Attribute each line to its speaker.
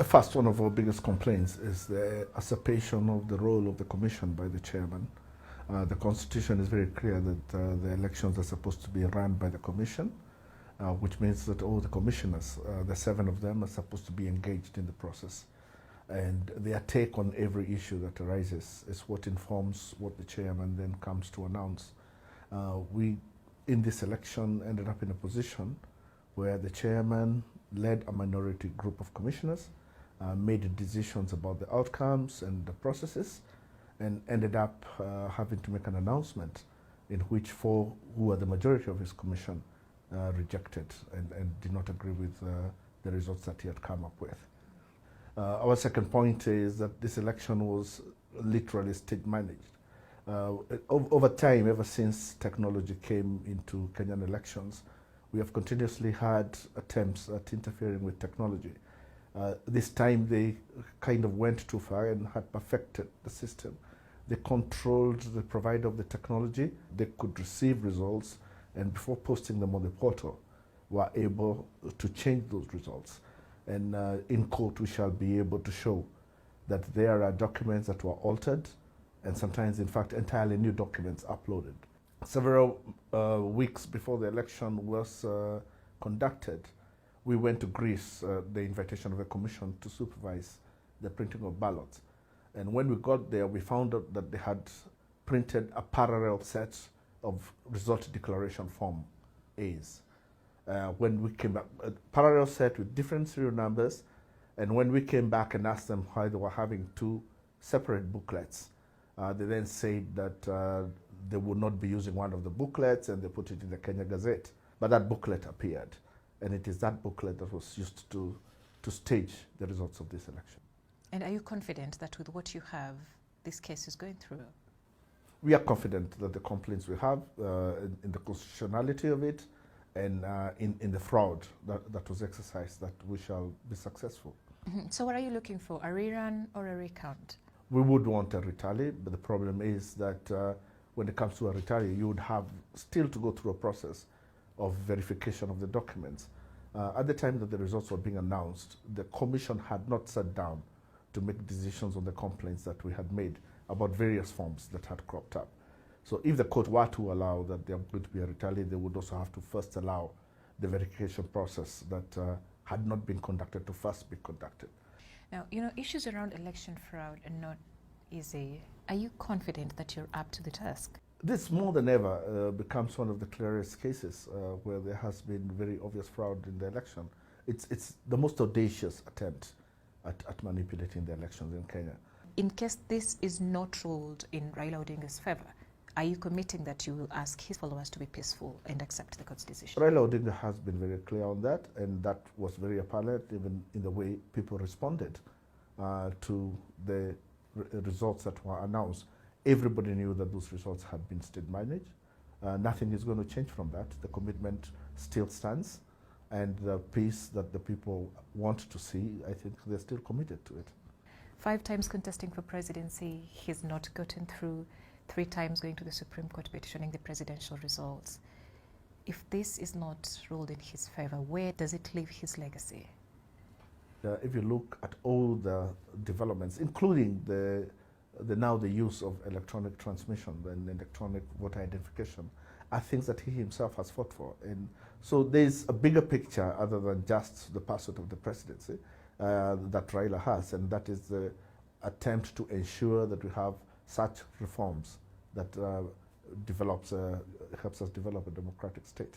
Speaker 1: First, one of our biggest complaints is the usurpation of the role of the commission by the chairman. The constitution is very clear that the elections are supposed to be run by the commission, which means that all the commissioners, the 7 of them, are supposed to be engaged in the process. And their take on every issue that arises is what informs what the chairman then comes to announce. We, in this election, ended up in a position where the chairman led a minority group of commissioners, made decisions about the outcomes and the processes, and ended up having to make an announcement in which 4 who were the majority of his commission rejected and did not agree with the results that he had come up with. Our second point is that this election was literally state managed. Over time, ever since technology came into Kenyan elections, we have continuously had attempts at interfering with technology. This time they kind of went too far and had perfected the system. They controlled the provider of the technology. They could receive results, and before posting them on the portal, were able to change those results. And in court, we shall be able to show that there are documents that were altered, and sometimes, in fact, entirely new documents uploaded. Several weeks before the election was conducted, we went to Greece, the invitation of a commission to supervise the printing of ballots. And when we got there, we found out that they had printed a parallel set of result declaration form A's. When we came back, a parallel set with different serial numbers, and when we came back and asked them why they were having 2 separate booklets, they then said that they would not be using one of the booklets, and they put it in the Kenya Gazette. But that booklet appeared, and it is that booklet that was used to stage the results of this election.
Speaker 2: And are you confident that with what you have, this case is going through?
Speaker 1: We are confident that the complaints we have in the constitutionality of it and in the fraud that was exercised, that we shall be successful.
Speaker 2: Mm-hmm. So what are you looking for, a rerun or a recount?
Speaker 1: We would want a retally, but the problem is that when it comes to a retally, you would have still to go through a process of verification of the documents. At the time that the results were being announced, the commission had not sat down to make decisions on the complaints that we had made about various forms that had cropped up. So if the court were to allow that there would be a retally, they would also have to first allow the verification process that had not been conducted to first be conducted.
Speaker 2: Now, issues around election fraud are not easy. Are you confident that you're up to the task?
Speaker 1: This more than ever becomes one of the clearest cases where there has been very obvious fraud in the election. It's the most audacious attempt at manipulating the elections in Kenya.
Speaker 2: In case this is not ruled in Raila Odinga's favor, are you committing that you will ask his followers to be peaceful and accept the court's decision?
Speaker 1: Raila Odinga has been very clear on that, and that was very apparent even in the way people responded to the results that were announced. Everybody knew that those results had been state managed. Nothing is going to change from that. The commitment still stands, and the peace that the people want to see, I think they're still committed to it.
Speaker 2: 5 times contesting for presidency, he's not gotten through. 3 times going to the Supreme Court petitioning the presidential results. If this is not ruled in his favor, where does it leave his legacy?
Speaker 1: If you look at all the developments, including now the use of electronic transmission and electronic voter identification, are things that he himself has fought for. And so there's a bigger picture other than just the pursuit of the presidency that Raila has, and that is the attempt to ensure that we have such reforms that helps us develop a democratic state.